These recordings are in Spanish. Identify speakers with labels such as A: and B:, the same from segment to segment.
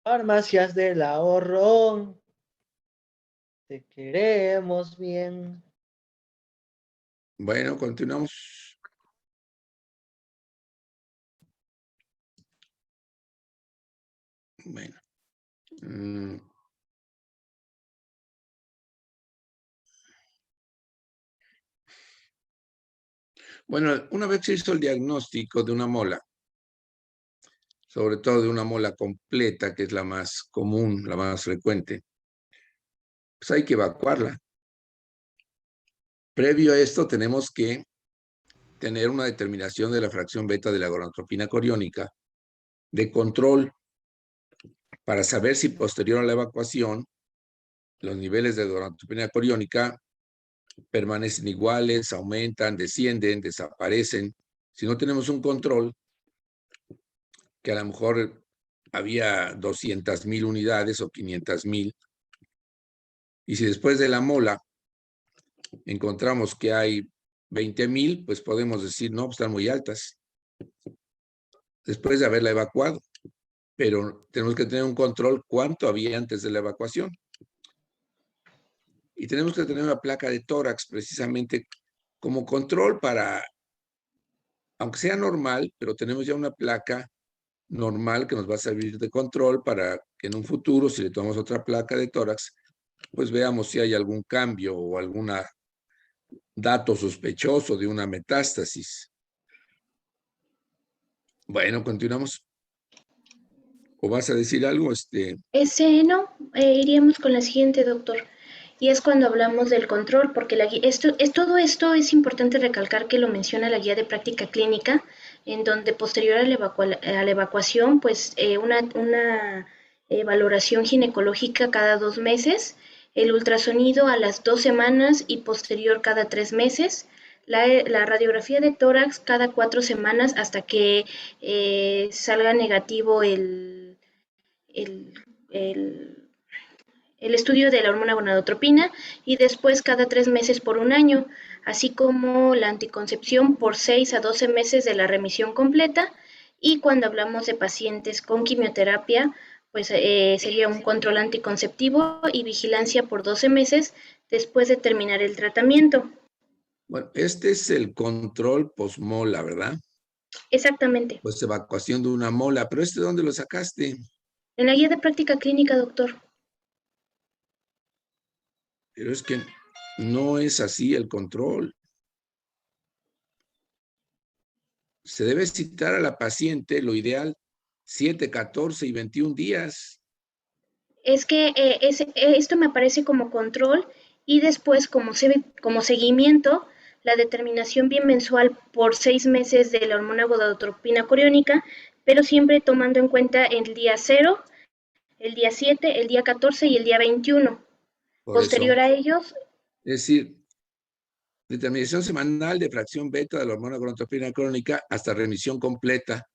A: Farmacias del ahorro, te queremos bien.
B: Bueno, continuamos. Bueno. Bueno, una vez se hizo el diagnóstico de una mola, sobre todo de una mola completa, que es la más común, la más frecuente, pues hay que evacuarla. Previo a esto tenemos que tener una determinación de la fracción beta de la gonadotropina coriónica de control para saber si posterior a la evacuación los niveles de gonadotropina coriónica permanecen iguales, aumentan, descienden, desaparecen. Si no tenemos un control, que a lo mejor había 200,000 unidades o 500,000, y si después de la mola encontramos que hay 20,000, pues podemos decir, no, pues están muy altas, después de haberla evacuado. Pero tenemos que tener un control cuánto había antes de la evacuación. Y tenemos que tener una placa de tórax precisamente como control para, aunque sea normal, pero tenemos ya una placa normal que nos va a servir de control para que en un futuro, si le tomamos otra placa de tórax, pues veamos si hay algún cambio o algún dato sospechoso de una metástasis. Bueno, continuamos. ¿O vas a decir algo?
C: No, iríamos con la siguiente, doctor. Y es cuando hablamos del control, porque todo esto es importante recalcar que lo menciona la guía de práctica clínica, en donde posterior a la evacuación, pues una valoración ginecológica cada 2 meses, el ultrasonido a las 2 semanas y posterior cada 3 meses, la radiografía de tórax cada 4 semanas hasta que salga negativo el, el, el estudio de la hormona gonadotropina y después cada 3 meses por un año, así como la anticoncepción por 6 a 12 meses de la remisión completa. Y cuando hablamos de pacientes con quimioterapia, pues sería un control anticonceptivo y vigilancia por 12 meses después de terminar el tratamiento.
B: Bueno, este es el control posmola, ¿verdad?
C: Exactamente.
B: Pues evacuación de una mola. ¿Pero dónde lo sacaste?
C: En la guía de práctica clínica, doctor.
B: Pero es que no es así el control. Se debe citar a la paciente, lo ideal, 7, 14 y 21 días.
C: Es que esto me aparece como control y después como seguimiento la determinación bimensual por 6 meses de la hormona gonadotropina coriónica, pero siempre tomando en cuenta el día 0, el día 7, el día 14 y el día 21.
B: Por eso,
C: Posterior a ellos,
B: es decir, determinación semanal de fracción beta de la hormona gonadotropina crónica hasta remisión completa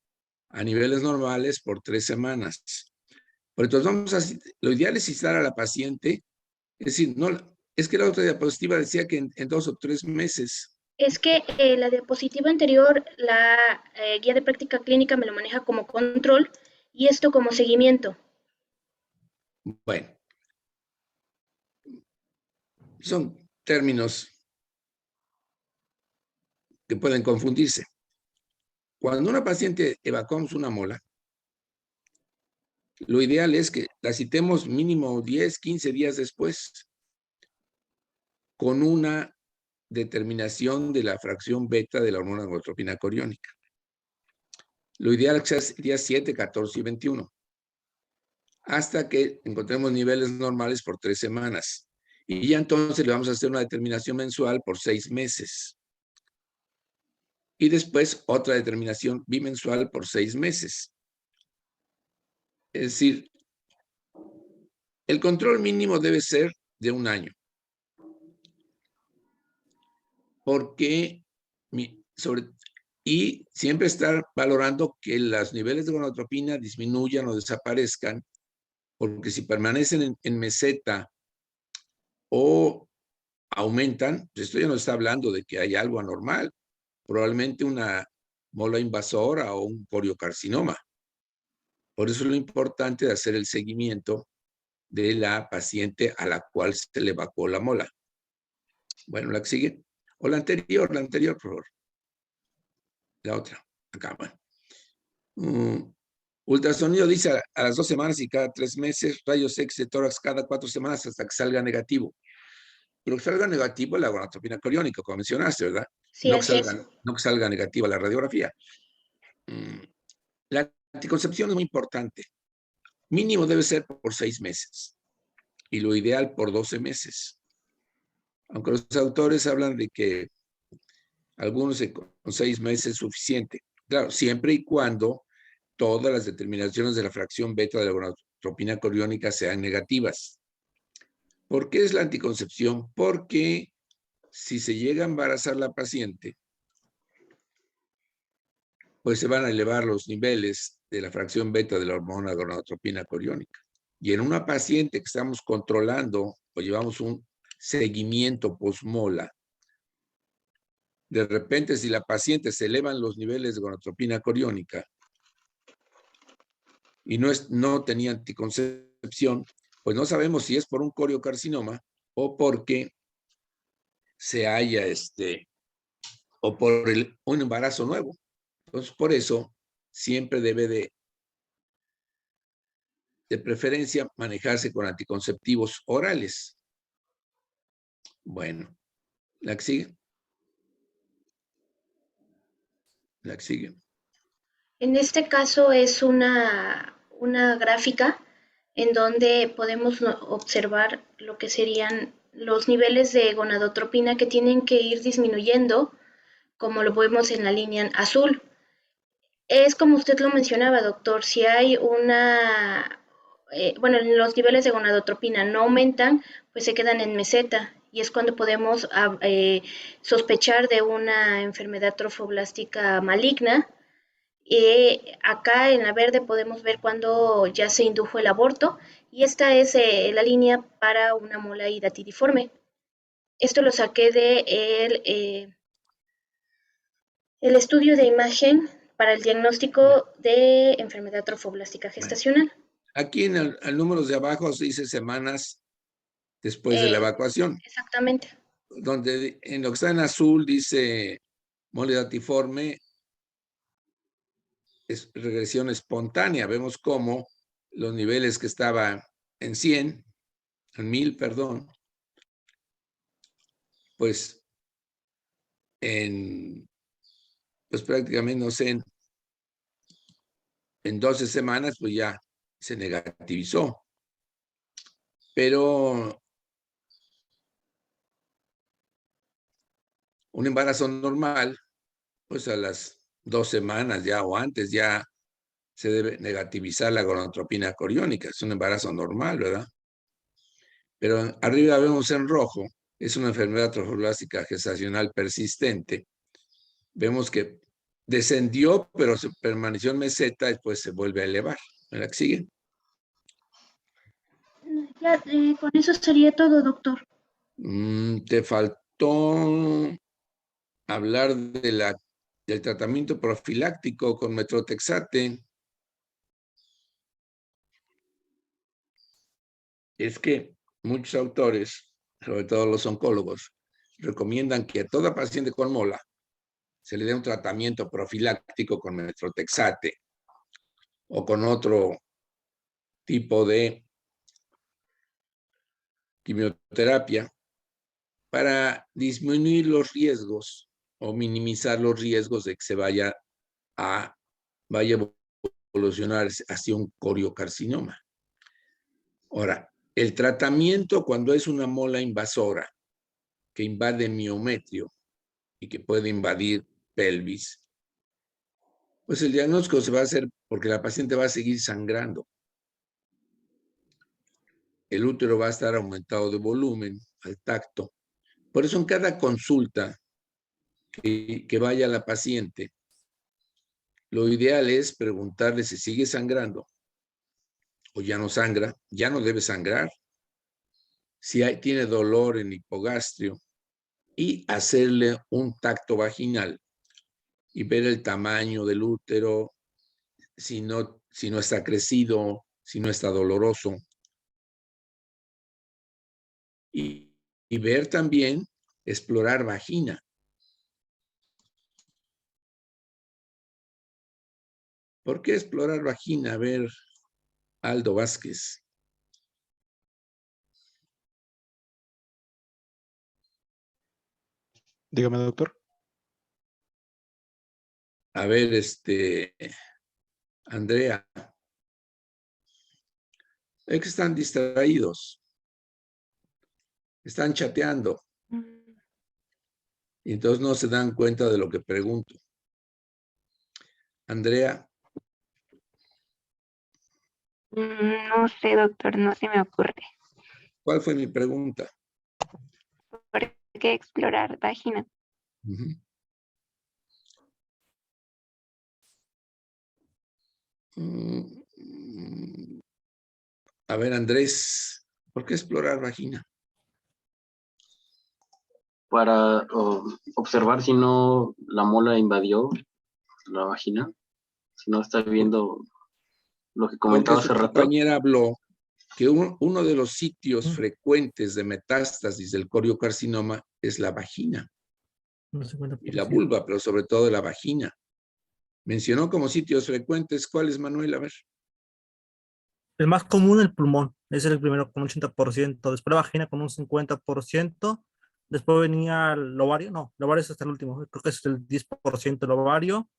B: a niveles normales por 3 semanas. Por entonces, lo ideal es citar a la paciente, es decir, no, es que la otra diapositiva decía que en 2 o 3 meses.
C: es que la diapositiva anterior, la guía de práctica clínica me lo maneja como control y esto como seguimiento.
B: Bueno, son términos que pueden confundirse. Cuando una paciente evacuamos una mola, lo ideal es que la citemos mínimo 10, 15 días después, con una determinación de la fracción beta de la hormona gonadotropina coriónica. Lo ideal es que sea días 7, 14 y 21, hasta que encontremos niveles normales por 3 semanas. Y ya entonces le vamos a hacer una determinación mensual por 6 meses. Y después otra determinación bimensual por 6 meses. Es decir, el control mínimo debe ser de un año. Porque y siempre estar valorando que los niveles de gonadotropina disminuyan o desaparezcan, porque si permanecen en meseta o aumentan, pues esto ya no está hablando de que hay algo anormal, probablemente una mola invasora o un coriocarcinoma. Por eso es lo importante de hacer el seguimiento de la paciente a la cual se le evacuó la mola. Bueno, la que sigue. O la anterior, por favor. La otra, acá, bueno. Ultrasonido dice a las 2 semanas y cada 3 meses, rayos X de tórax cada 4 semanas hasta que salga negativo. Pero que salga negativo la gonadotropina coriónica, como mencionaste, ¿verdad?
C: Sí, así es.
B: No que salga negativa la radiografía. La anticoncepción es muy importante. Mínimo debe ser por 6 meses. Y lo ideal por 12 meses. Aunque los autores hablan de que algunos con 6 meses es suficiente. Claro, siempre y cuando todas las determinaciones de la fracción beta de la gonadotropina coriónica sean negativas. ¿Por qué es la anticoncepción? Porque si se llega a embarazar la paciente, pues se van a elevar los niveles de la fracción beta de la hormona gonadotropina coriónica. Y en una paciente que estamos controlando o llevamos un seguimiento posmola, de repente si la paciente se elevan los niveles de gonadotropina coriónica y no tenía anticoncepción, pues no sabemos si es por un coriocarcinoma o porque se haya o por un embarazo nuevo. Entonces, por eso siempre debe de preferencia manejarse con anticonceptivos orales. Bueno, la que sigue. La que sigue.
C: En este caso es una gráfica en donde podemos observar lo que serían los niveles de gonadotropina que tienen que ir disminuyendo, como lo vemos en la línea azul. Es como usted lo mencionaba, doctor, si hay bueno, los niveles de gonadotropina no aumentan, pues se quedan en meseta y es cuando podemos sospechar de una enfermedad trofoblástica maligna. Acá en la verde podemos ver cuando ya se indujo el aborto y esta es la línea para una mola hidatidiforme. Esto lo saqué de el estudio de imagen para el diagnóstico de enfermedad trofoblástica
B: Bueno,
C: gestacional.
B: aquí en el número de abajo se dice semanas después de la evacuación,
C: Exactamente.
B: donde en lo que está en azul dice mola hidatiforme, es regresión espontánea. Vemos cómo los niveles que estaban en 1000, perdón, pues pues prácticamente, no sé, en 12 semanas, pues ya se negativizó. Pero un embarazo normal, pues a las 2 semanas ya o antes ya se debe negativizar la gonadotropina coriónica. Es un embarazo normal, ¿verdad? Pero arriba vemos en rojo, es una enfermedad trofoblástica gestacional persistente. Vemos que descendió, pero se permaneció en meseta, después se vuelve a elevar. ¿Verdad que sigue?
C: Ya, con eso sería todo, doctor.
B: Te faltó hablar del tratamiento profiláctico con metrotexate. Es que muchos autores, sobre todo los oncólogos, recomiendan que a toda paciente con mola se le dé un tratamiento profiláctico con metrotexate o con otro tipo de quimioterapia para disminuir los riesgos o minimizar los riesgos de que se vaya a evolucionar hacia un coriocarcinoma. Ahora, el tratamiento cuando es una mola invasora que invade miometrio y que puede invadir pelvis, pues el diagnóstico se va a hacer porque la paciente va a seguir sangrando. El útero va a estar aumentado de volumen al tacto. Por eso en cada consulta que vaya la paciente, lo ideal es preguntarle si sigue sangrando o ya no sangra, ya no debe sangrar, si tiene dolor en hipogastrio y hacerle un tacto vaginal y ver el tamaño del útero, si no está crecido, si no está doloroso. Y ver también, explorar vagina. ¿Por qué explorar vagina? A ver, Aldo Vázquez.
D: Dígame, doctor.
B: A ver, Andrea. Es que están distraídos. Están chateando. Y entonces no se dan cuenta de lo que pregunto. Andrea.
E: No sé, doctor, no se me ocurre.
B: ¿Cuál fue mi pregunta?
E: ¿Por qué explorar vagina?
B: Uh-huh. A ver, Andrés, ¿por qué explorar vagina?
F: Para observar si no la mola invadió la vagina, si no está viendo lo que comentaba
B: Porque
F: hace
B: su
F: rato.
B: compañera habló que uno de los sitios frecuentes de metástasis del coriocarcinoma es la vagina y la vulva, pero sobre todo la vagina. Mencionó como sitios frecuentes, ¿cuáles, Manuel? A ver.
G: El más común, el pulmón, ese es el primero con un 80%, después la vagina con un 50%, después venía el ovario, no, el ovario es hasta el último, creo que es el 10% el ovario,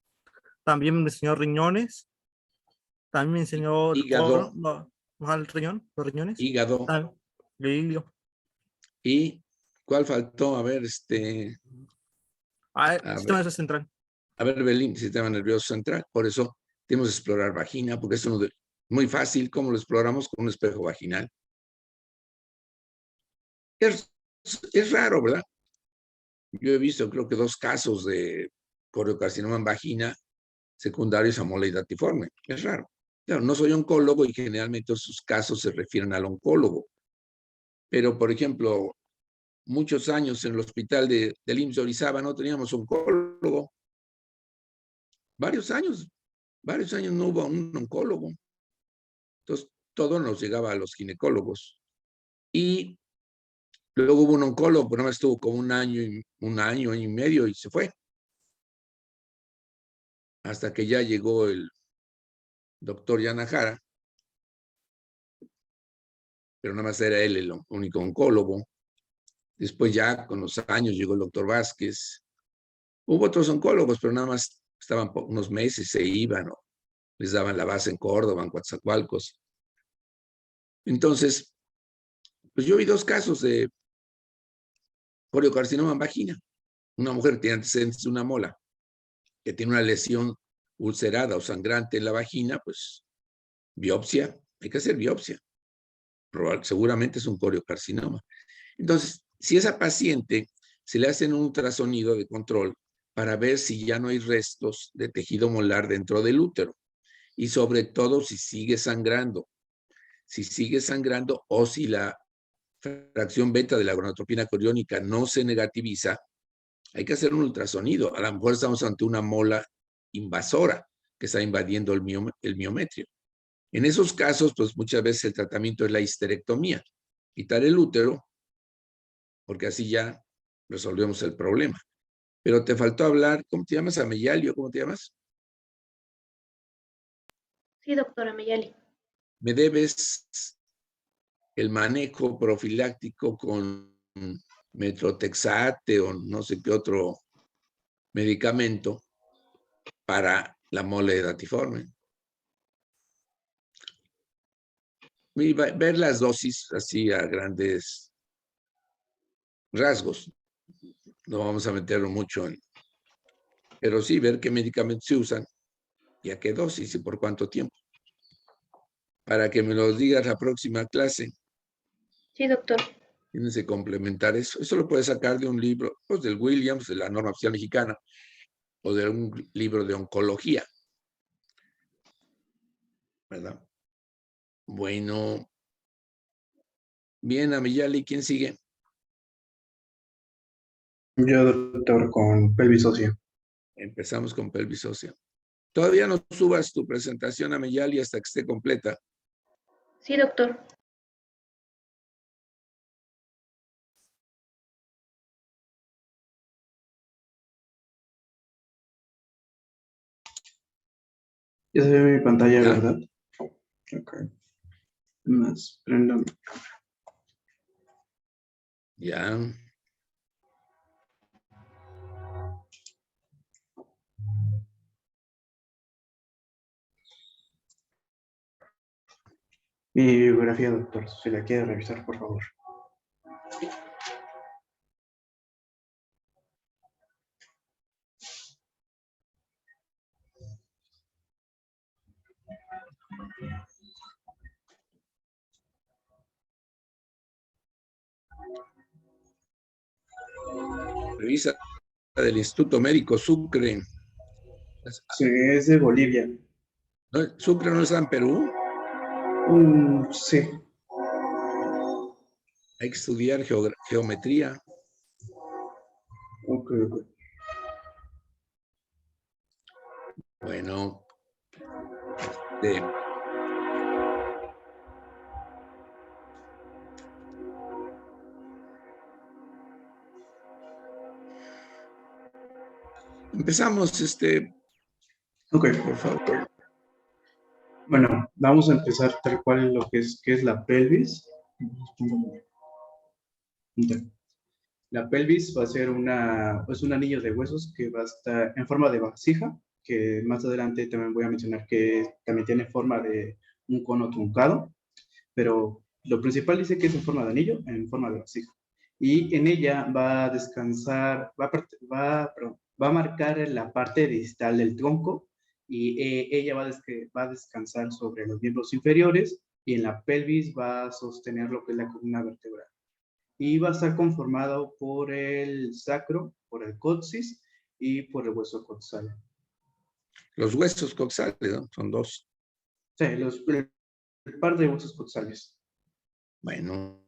G: también me enseñó riñones, también me enseñó el
B: hígado,
G: colon, no, el riñón, los riñones,
B: hígado,
G: el ilio.
B: ¿y cuál faltó? A ver,
G: Sistema nervioso central.
B: A ver, Belín, sistema nervioso central. Por eso tenemos que explorar vagina, porque es muy fácil como lo exploramos con un espejo vaginal. Es raro, ¿verdad? Yo he visto, creo que 2 casos de coriocarcinoma en vagina secundarios a mola hidatiforme. Es raro. Claro, no soy oncólogo y generalmente esos casos se refieren al oncólogo. Pero, por ejemplo, muchos años en el hospital del IMSS de Orizaba no teníamos oncólogo. Varios años no hubo un oncólogo. Entonces, todo nos llegaba a los ginecólogos. Y luego hubo un oncólogo, pero no estuvo como un año y medio y se fue. Hasta que ya llegó el doctor Yanahara, pero nada más era él el único oncólogo. Después ya con los años llegó el doctor Vázquez. Hubo otros oncólogos, pero nada más estaban por unos meses, se iban, o les daban la base en Córdoba, en Coatzacoalcos. Entonces, pues yo vi 2 casos de coriocarcinoma en vagina. Una mujer que tiene antecedentes de una mola, que tiene una lesión ulcerada o sangrante en la vagina, pues biopsia, hay que hacer biopsia. Seguramente es un coriocarcinoma. Entonces, si esa paciente se le hace un ultrasonido de control para ver si ya no hay restos de tejido molar dentro del útero y sobre todo si sigue sangrando. Si sigue sangrando o si la fracción beta de la gonadotropina coriónica no se negativiza, hay que hacer un ultrasonido. A lo mejor estamos ante una mola invasora que está invadiendo el miometrio. En esos casos, pues muchas veces el tratamiento es la histerectomía, quitar el útero, porque así ya resolvemos el problema. Pero te faltó hablar, ¿cómo te llamas? Ameyalio, ¿cómo te llamas?
C: Sí, doctora Meyali.
B: Me debes el manejo profiláctico con metrotexate o no sé qué otro medicamento para la mole hidatiforme. Y ver las dosis así a grandes rasgos. No vamos a meterlo mucho en... Pero sí ver qué medicamentos se usan y a qué dosis y por cuánto tiempo. Para que me lo digas la próxima clase.
C: Sí, doctor.
B: Tienes que complementar eso. Eso lo puedes sacar de un libro, pues del Williams, de la norma oficial mexicana, o de un libro de oncología. ¿Verdad? Bueno. Bien, Amiyali, ¿quién sigue?
D: Yo, doctor, con pelvis ósea.
B: Empezamos con pelvis ósea. Todavía no subas tu presentación a Meyali hasta que esté completa.
C: Sí, doctor.
D: Ya se ve mi pantalla,
B: ¿Ya?
D: ¿verdad? Ok. Más, prendo.
B: Ya.
D: Mi bibliografía, doctor, si la quiere revisar, por favor.
B: Revisa del Instituto Médico Sucre.
D: Sí, es de Bolivia.
B: ¿No? ¿Sucre no está en Perú?
D: Sí.
B: Hay que estudiar geometría.
D: Ok, ok.
B: Bueno, empezamos,
D: Ok.
B: por favor.
D: Bueno, vamos a empezar tal cual lo que es la pelvis. La pelvis va a ser pues un anillo de huesos que va a estar en forma de vasija, que más adelante también voy a mencionar que también tiene forma de un cono truncado, pero lo principal dice que es en forma de anillo, en forma de vasija. Y en ella va a descansar, perdón, va a marcar la parte distal del tronco y ella va a descansar sobre los miembros inferiores y en la pelvis va a sostener lo que es la columna vertebral. Y va a estar conformado por el sacro, por el coxis y por el hueso coxal.
B: Los huesos coxales, ¿no? Son dos.
D: Sí, el par de huesos coxales.
B: Bueno.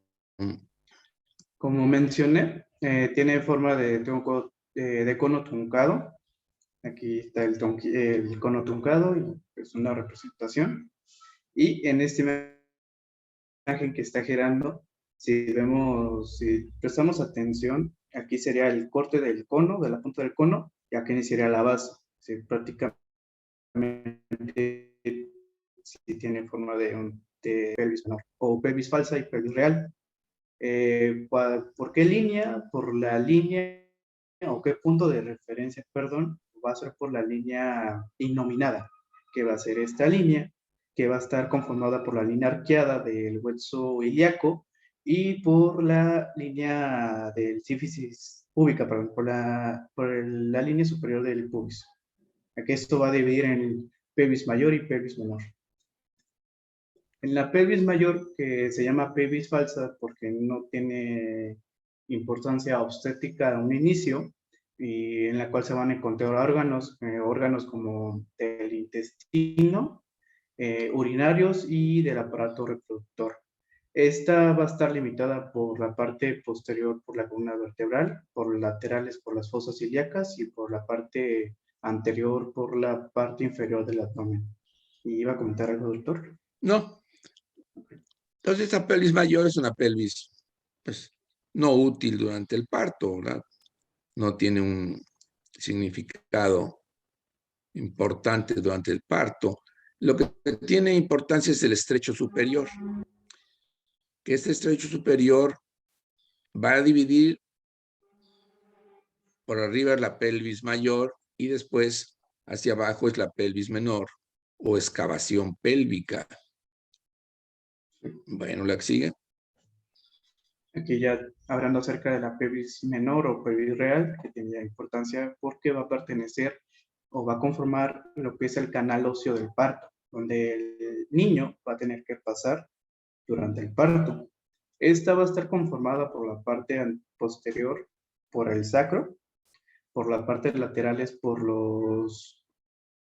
D: Como mencioné, tiene forma de tronco de cono truncado. Aquí está el cono truncado y es una representación. Y en esta imagen que está girando, si prestamos atención, aquí sería el corte del cono, de la punta del cono, y aquí sería la base. Sí, prácticamente sí tiene forma de pelvis menor, o pelvis falsa y pelvis real. ¿Por qué línea? Por la línea, o qué punto de referencia, perdón, va a ser por la línea innominada, que va a ser esta línea, que va a estar conformada por la línea arqueada del hueso ilíaco y por la línea del sífisis púbica, perdón, por la línea superior del pubis. Aquí esto va a dividir en pelvis mayor y pelvis menor. En la pelvis mayor, que se llama pelvis falsa porque no tiene importancia obstétrica a un inicio, y en la cual se van a encontrar órganos como el intestino, urinarios y del aparato reproductor. Esta va a estar limitada por la parte posterior por la columna vertebral, por laterales por las fosas ilíacas y por la parte anterior por la parte inferior del abdomen. ¿Y iba a comentar algo, doctor?
B: No. Entonces, esta pelvis mayor es una pelvis, pues, no útil durante el parto, ¿verdad? No tiene un significado importante durante el parto. Lo que tiene importancia es el estrecho superior, que este estrecho superior va a dividir por arriba la pelvis mayor y después hacia abajo es la pelvis menor o excavación pélvica. Bueno, la que sigue.
D: Aquí ya hablando acerca de la pelvis menor o pelvis real, que tiene importancia porque va a pertenecer o va a conformar lo que es el canal óseo del parto, donde el niño va a tener que pasar durante el parto. Esta va a estar conformada por la parte posterior, por el sacro, por las partes laterales, por los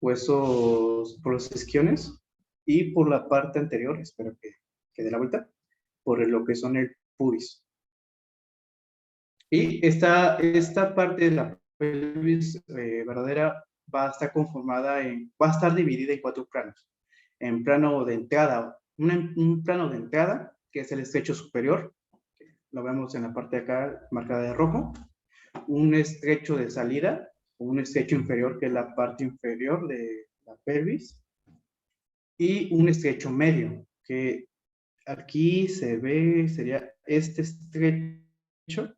D: huesos, por los isquiones, y por la parte anterior, espero que dé la vuelta, por lo que son el pubis. Y esta parte de la pelvis verdadera va a estar va a estar dividida en 4 planos. En plano de entrada, un plano de entrada, que es el estrecho superior, lo vemos en la parte de acá marcada de rojo, un estrecho de salida, un estrecho inferior, que es la parte inferior de la pelvis, y un estrecho medio, que aquí se ve, sería este estrecho,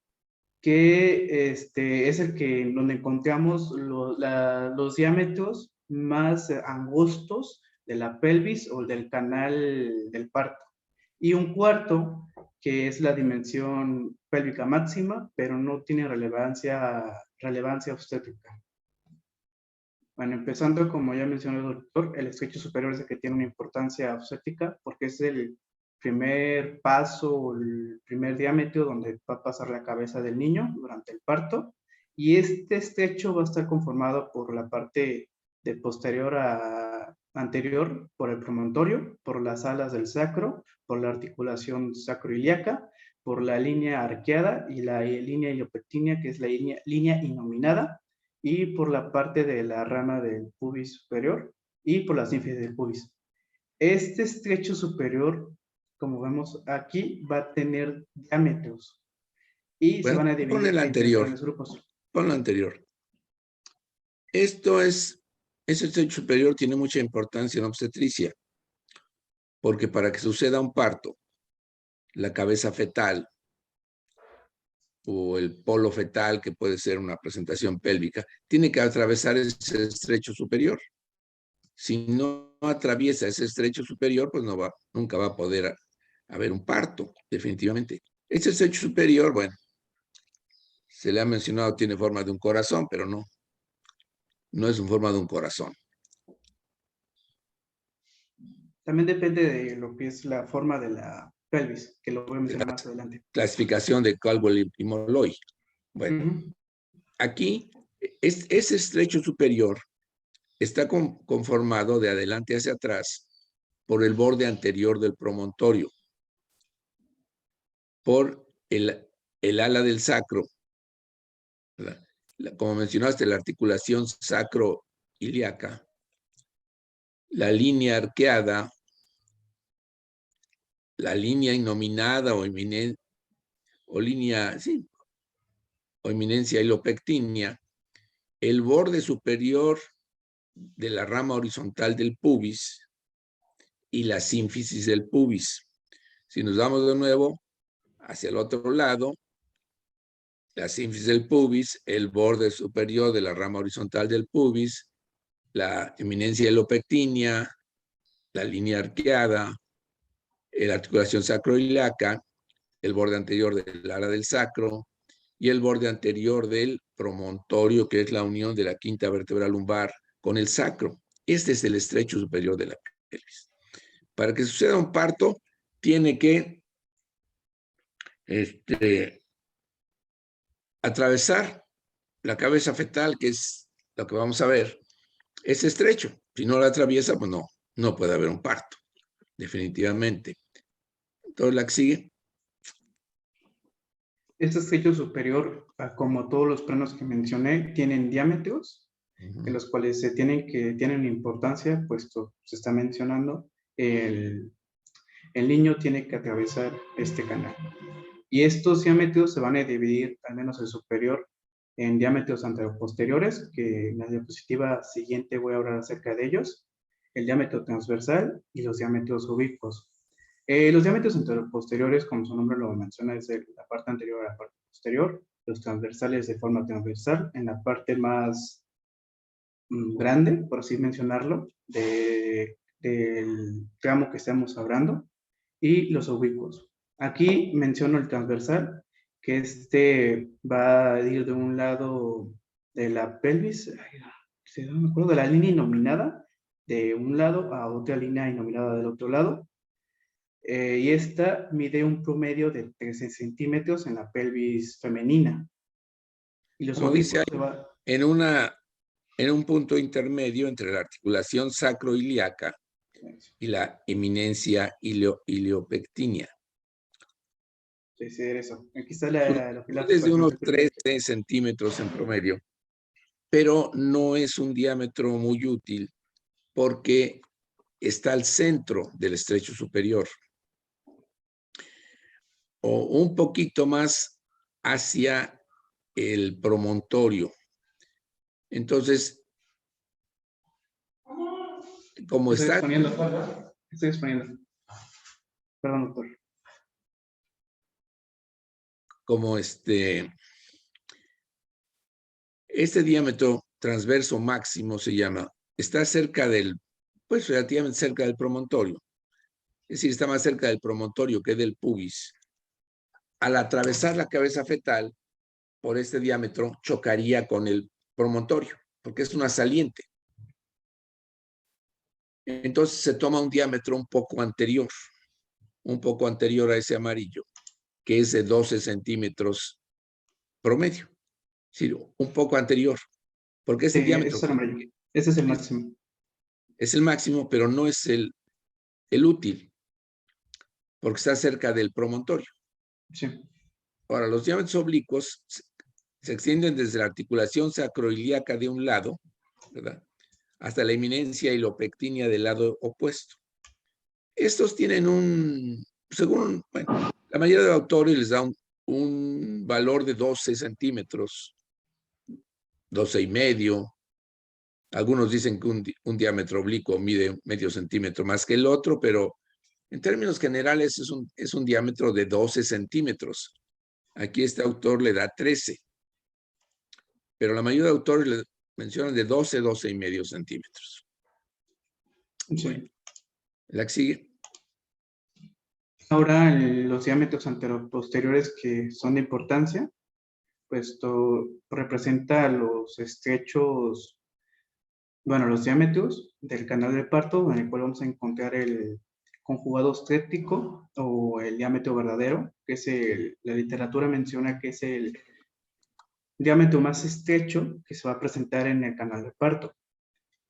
D: que es el que donde encontramos los diámetros más angostos de la pelvis o del canal del parto. Y un cuarto, que es la dimensión pélvica máxima, pero no tiene relevancia obstétrica. Bueno, empezando, como ya mencionó el doctor, el estrecho superior es el que tiene una importancia obstétrica porque es el primer paso, el primer diámetro donde va a pasar la cabeza del niño durante el parto. Y este estrecho va a estar conformado por la parte de posterior a anterior, por el promontorio, por las alas del sacro, por la articulación sacroiliaca, por la línea arqueada y la línea iliopectínea, que es la línea innominada, y por la parte de la rama del pubis superior y por las sínfisis del pubis. Este estrecho superior, como vemos aquí, va a tener diámetros y se van a dividir
B: pon el
D: en
B: anterior.
D: grandes grupos.
B: Pon lo anterior. Ese estrecho superior tiene mucha importancia en obstetricia, porque para que suceda un parto, la cabeza fetal o el polo fetal, que puede ser una presentación pélvica, tiene que atravesar ese estrecho superior. Si no atraviesa ese estrecho superior, pues nunca va a poder haber un parto, definitivamente. Ese estrecho superior, bueno, se le ha mencionado, tiene forma de un corazón, pero no es en forma de un corazón.
D: También depende de lo que es la forma de la pelvis, que lo voy a mencionar más adelante.
B: Clasificación de Caldwell y Molloy. Bueno, aquí ese estrecho superior está conformado de adelante hacia atrás por el borde anterior del promontorio, por el ala del sacro, como mencionaste, la articulación sacroiliaca, la línea arqueada, la línea innominada o eminencia hilopectínea, el borde superior de la rama horizontal del pubis y la sínfisis del pubis. Si nos vamos de nuevo hacia el otro lado, la sínfisis del pubis, el borde superior de la rama horizontal del pubis, la eminencia hilopectínea, la línea arqueada, la articulación sacroiliaca, el borde anterior del ala del sacro y el borde anterior del promontorio, que es la unión de la quinta vértebra lumbar con el sacro. Este es el estrecho superior de la pelvis. Para que suceda un parto, tiene que atravesar la cabeza fetal, que es lo que vamos a ver. Es estrecho. Si no la atraviesa, pues no puede haber un parto, definitivamente. Entonces, la que sigue.
D: Este estrecho superior, como todos los planos que mencioné, tienen diámetros, en los cuales tienen importancia, puesto se está mencionando, el niño tiene que atravesar este canal. Y estos diámetros se van a dividir, al menos el superior, en diámetros anteroposteriores, que en la diapositiva siguiente voy a hablar acerca de ellos, el diámetro transversal y los diámetros ubicuos. Los diámetros anteroposteriores, como su nombre lo menciona, es de la parte anterior a la parte posterior, los transversales de forma transversal, en la parte más grande, por así mencionarlo, del tramo que estamos hablando, y los ubicuos. Aquí menciono el transversal, que va a ir de un lado de la pelvis, no me acuerdo, de la línea innominada, de un lado a otra línea innominada del otro lado. Y esta mide un promedio de 13 centímetros en la pelvis femenina. Y los
B: Como dice
D: ubicuos
B: ahí, en un punto intermedio entre la articulación sacroiliaca y la eminencia iliopectínea.
D: Sí, eso. Aquí está
B: Desde unos 13 centímetros en promedio. pero no es un diámetro muy útil porque está al centro del estrecho superior o un poquito más hacia el promontorio. Entonces, como
D: Estoy
B: está...
D: exponiendo. Estoy exponiendo. Perdón, doctor.
B: Como este diámetro transverso máximo se llama, está cerca del, pues relativamente cerca del promontorio. Es decir, está más cerca del promontorio que del pubis. Al atravesar la cabeza fetal, por este diámetro, chocaría con el promontorio, porque es una saliente. Entonces se toma un diámetro un poco anterior a ese amarillo, que es de 12 centímetros promedio. Sí, un poco anterior, porque ese diámetro
D: Ese es el amarillo. Ese es el máximo.
B: es el máximo, pero no es el útil, porque está cerca del promontorio.
D: Sí.
B: Ahora, los diámetros oblicuos se extienden desde la articulación sacroiliaca de un lado, ¿verdad?, hasta la eminencia hilopectínea del lado opuesto. Estos tienen según, bueno, la mayoría de autores les da un valor de 12 centímetros, 12 y medio. Algunos dicen que un diámetro oblicuo mide medio centímetro más que el otro, pero en términos generales es un diámetro de 12 centímetros. Aquí este autor le da 13, pero la mayoría de autores le mencionan de 12, 12 y medio centímetros.
D: Sí.
B: Bueno, la que sigue.
D: Ahora, los diámetros anteroposteriores que son de importancia, pues esto representa los estrechos, bueno, los diámetros del canal de parto, en el cual vamos a encontrar el conjugado obstétrico o el diámetro verdadero, que es la literatura menciona que es el diámetro más estrecho que se va a presentar en el canal de parto.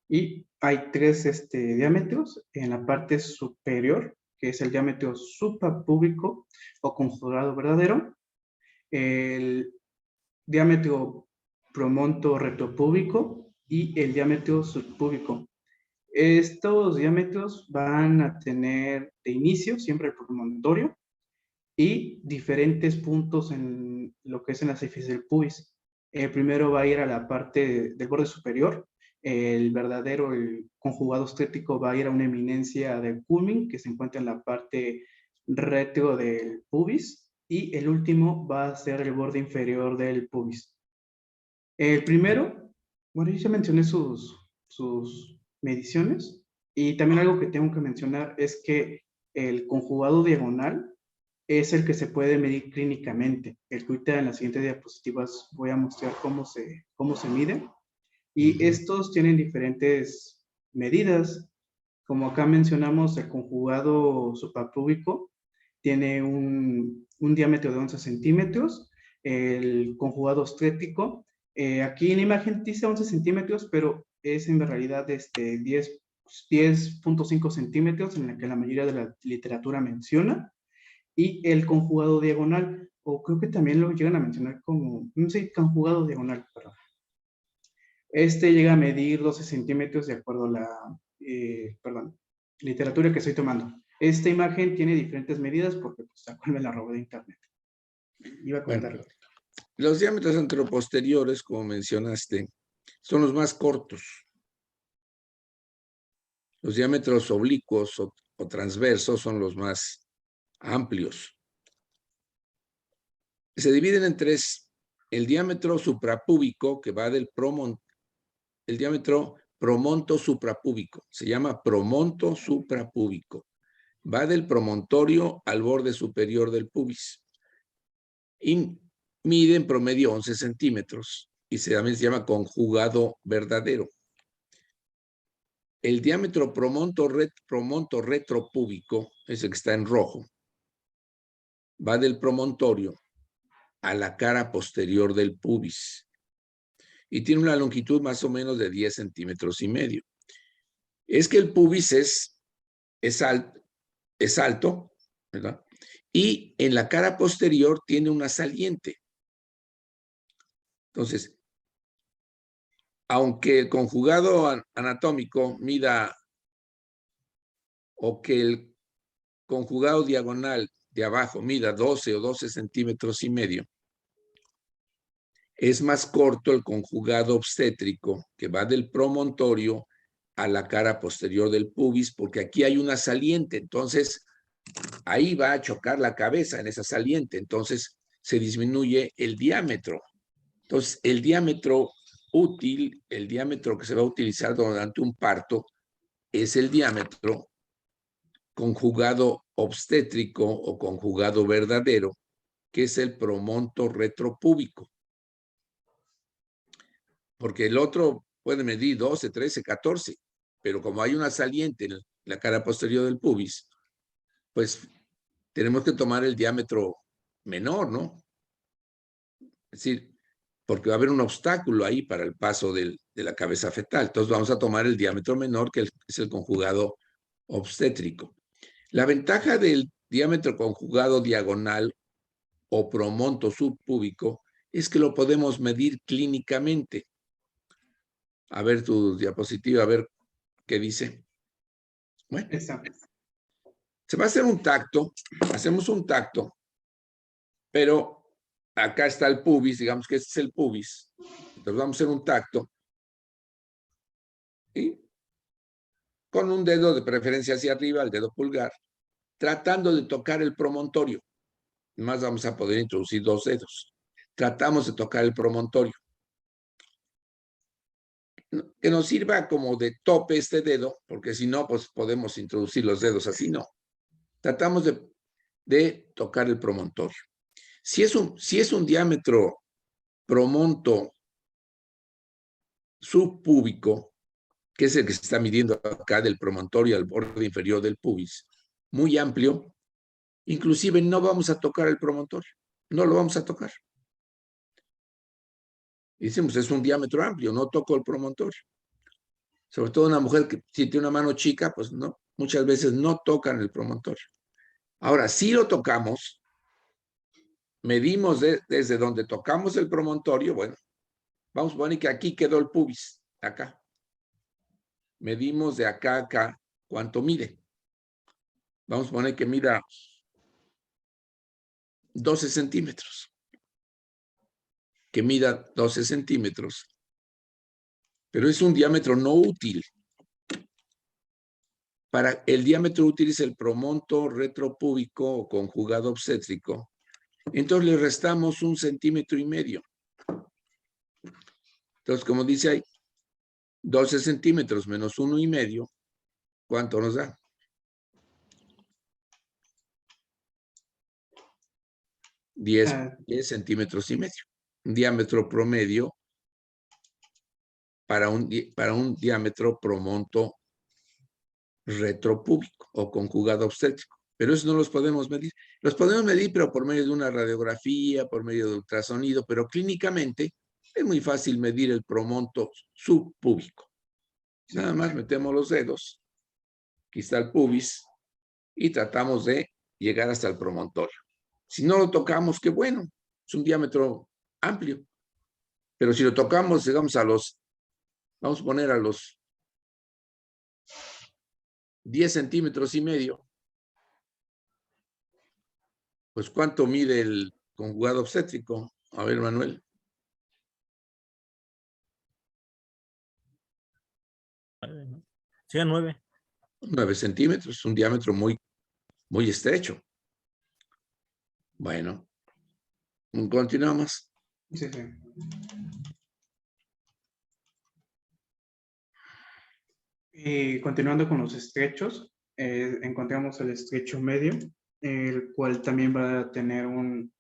D: Y hay tres diámetros en la parte superior, que es el diámetro suprapúbico o conjugado verdadero, el diámetro promonto retropúbico y el diámetro subpúbico. Estos diámetros van a tener de inicio siempre el promontorio y diferentes puntos en lo que es en la superficie del pubis. El primero va a ir a la parte del borde superior, el verdadero, el conjugado obstétrico va a ir a una eminencia del culmen que se encuentra en la parte retro del pubis y el último va a ser el borde inferior del pubis. El primero, bueno, yo ya mencioné sus mediciones y también algo que tengo que mencionar es que el conjugado diagonal es el que se puede medir clínicamente. El que ahorita en las siguientes diapositivas voy a mostrar cómo se mide. Y estos tienen diferentes medidas. Como acá mencionamos, el conjugado suprapúbico tiene un diámetro de 11 centímetros. El conjugado obstétrico, aquí en la imagen dice 11 centímetros, pero es en realidad 10.5 centímetros, en la que la mayoría de la literatura menciona. Y el conjugado diagonal, o creo que también lo llegan a mencionar como, no sé, conjugado diagonal, perdón. Este llega a medir 12 centímetros de acuerdo a la, literatura que estoy tomando. Esta imagen tiene diferentes medidas porque pues me la robé de internet. Iba a contarlo.
B: Bueno, los diámetros anteroposteriores, como mencionaste, son los más cortos. Los diámetros oblicuos o transversos son los más amplios. Se dividen en tres: el diámetro suprapúbico, que va del el diámetro promonto suprapúbico, se llama promonto suprapúbico, va del promontorio al borde superior del pubis y mide en promedio 11 centímetros y también se llama conjugado verdadero. El diámetro promonto retropúbico, ese que está en rojo, va del promontorio a la cara posterior del pubis y tiene una longitud más o menos de 10 centímetros y medio. Es que el pubis es alto, ¿verdad? Y en la cara posterior tiene una saliente. Entonces, aunque el conjugado anatómico mida, o que el conjugado diagonal de abajo mida 12 o 12 centímetros y medio, es más corto el conjugado obstétrico que va del promontorio a la cara posterior del pubis, porque aquí hay una saliente, entonces ahí va a chocar la cabeza en esa saliente, entonces se disminuye el diámetro. Entonces, el diámetro útil, el diámetro que se va a utilizar durante un parto, es el diámetro conjugado obstétrico o conjugado verdadero, que es el promonto retropúbico. Porque el otro puede medir 12, 13, 14, pero como hay una saliente en la cara posterior del pubis, pues tenemos que tomar el diámetro menor, ¿no? Es decir, porque va a haber un obstáculo ahí para el paso de la cabeza fetal. Entonces vamos a tomar el diámetro menor, que es el conjugado obstétrico. La ventaja del diámetro conjugado diagonal o promonto subpúbico es que lo podemos medir clínicamente. A ver tu diapositiva, a ver qué dice. Bueno, se va a hacer un tacto, hacemos un tacto, pero acá está el pubis, digamos que este es el pubis. Entonces vamos a hacer un tacto y con un dedo de preferencia hacia arriba, el dedo pulgar, tratando de tocar el promontorio. Más vamos a poder introducir 2 dedos. Tratamos de tocar el promontorio. Que nos sirva como de tope este dedo, porque si no, pues podemos introducir los dedos así, no. Tratamos de tocar el promontorio. Si es un diámetro promonto subpúbico, que es el que se está midiendo acá del promontorio al borde inferior del pubis, muy amplio, inclusive no vamos a tocar el promontorio, no lo vamos a tocar. Decimos, es un diámetro amplio, no toco el promontorio. Sobre todo una mujer que si tiene una mano chica, pues no, muchas veces no tocan el promontorio. Ahora, si lo tocamos, medimos desde donde tocamos el promontorio, bueno, vamos a poner que aquí quedó el pubis, acá. Medimos de acá a acá cuánto mide. Vamos a poner que mida 12 centímetros. Que mida 12 centímetros. Pero es un diámetro no útil. Para el diámetro útil es el promonto retropúbico o conjugado obstétrico. Entonces le restamos 1,5 centímetros. Entonces, como dice ahí, 12 centímetros menos 1,5, ¿cuánto nos da? 10 centímetros y medio. Un diámetro promedio para un diámetro promonto retropúbico o conjugado obstétrico. Pero eso no los podemos medir. Los podemos medir, pero por medio de una radiografía, por medio de ultrasonido, pero clínicamente es muy fácil medir el promonto subpúbico. Nada más metemos los dedos, aquí está el pubis, y tratamos de llegar hasta el promontorio. Si no lo tocamos, qué bueno, es un diámetro amplio. Pero si lo tocamos, digamos vamos a poner a los 10 centímetros y medio, pues ¿cuánto mide el conjugado obstétrico? A ver, Manuel.
G: 9.
B: 9 centímetros, un diámetro muy, muy estrecho. Bueno, continuamos.
D: Sí, sí. Y continuando con los estrechos, encontramos el estrecho medio, el cual también va a tener un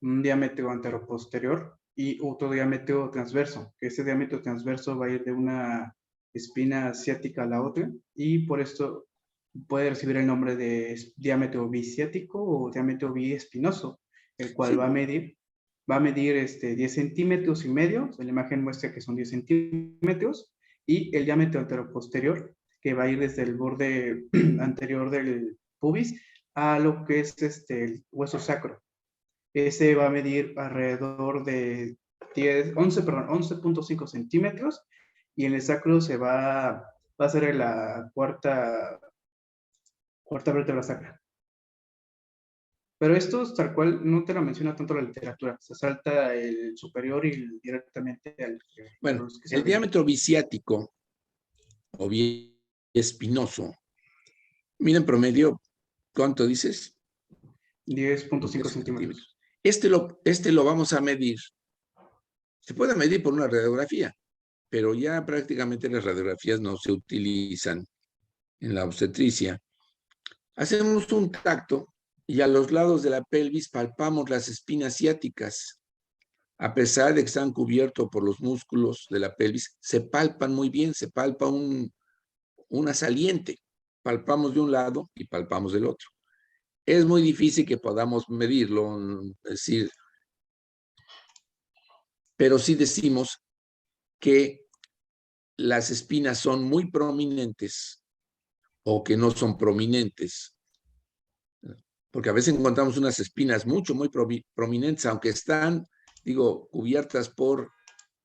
D: diámetro anteroposterior y otro diámetro transverso, que ese diámetro transverso va a ir de una espina ciática a la otra y por esto puede recibir el nombre de diámetro biciático o diámetro biespinoso, el cual
B: Sí.
D: va a medir 10 centímetros y medio, la imagen muestra que son 10 centímetros, y el diámetro anteroposterior, que va a ir desde el borde anterior del pubis a lo que es el hueso sacro. Ese va a medir alrededor de 11.5 centímetros y en el sacro va a ser la cuarta vértebra sacra. Pero esto tal cual no te lo menciona tanto la literatura, se salta el superior y directamente al
B: Bueno,
D: los que
B: el
D: saben.
B: diámetro biciático o bien espinoso, mira en promedio, ¿cuánto dices?
D: 10.5 centímetros.
B: Este lo vamos a medir. Se puede medir por una radiografía, pero ya prácticamente las radiografías no se utilizan en la obstetricia. Hacemos un tacto y a los lados de la pelvis palpamos las espinas ciáticas. A pesar de que están cubiertos por los músculos de la pelvis, se palpan muy bien, se palpa una saliente. Palpamos de un lado y palpamos del otro. Es muy difícil que podamos medirlo, decir, pero sí decimos que las espinas son muy prominentes o que no son prominentes. Porque a veces encontramos unas espinas muy prominentes, aunque están, digo, cubiertas por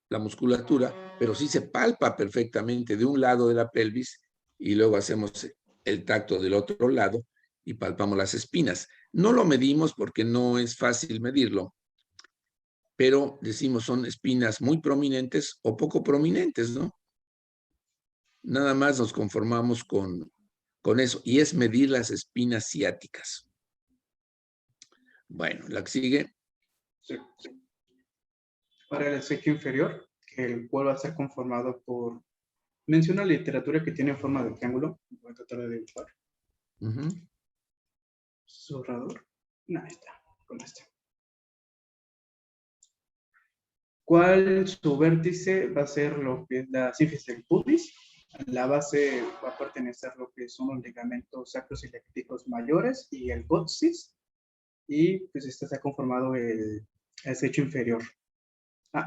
B: la musculatura, pero sí se palpa perfectamente de un lado de la pelvis y luego hacemos el tacto del otro lado y palpamos las espinas. No lo medimos porque no es fácil medirlo, pero decimos son espinas muy prominentes o poco prominentes, ¿no? Nada más nos conformamos con eso, y es medir las espinas ciáticas. Bueno, la que sigue.
D: Sí. Para el sexo inferior, el cual va a ser conformado por, menciona la literatura que tiene forma de triángulo, voy a tratar de dibujar. Zurrador, no, ahí está, con este. ¿Cuál su vértice va a ser lo que es la sínfisis del pubis? La base va a pertenecer a lo que son los ligamentos sacroiliactíticos mayores y el coxis. Y pues este está conformado el sexo inferior.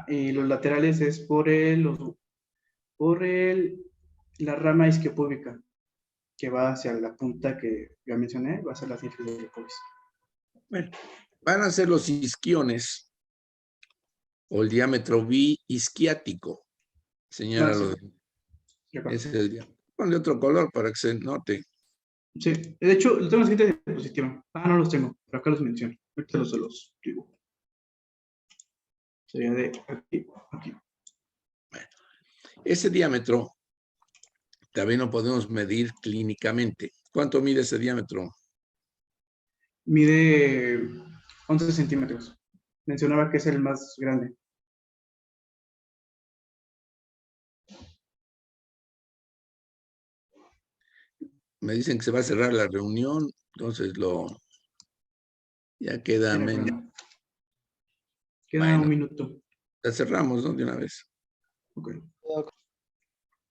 D: Y los laterales es por la rama isquiopúbica que va hacia la punta que ya mencioné, va a ser la sínfisis del pubis.
B: Bueno, van a ser los isquiones o el diámetro biisquiático. Señálalo. Ese es el diámetro. Ponle otro color para que se note.
D: Sí, de hecho, los tengo en la siguiente diapositiva. No los tengo, pero acá los menciono. Ahorita los dibujo. Sería de aquí a aquí.
B: Bueno, ese diámetro también lo podemos medir clínicamente. ¿Cuánto mide ese diámetro?
D: Mide 11 centímetros. Mencionaba que es el más grande.
B: Me dicen que se va a cerrar la reunión, entonces ya queda menos.
D: Queda un minuto.
B: La cerramos, ¿no? De una vez.
D: Ok.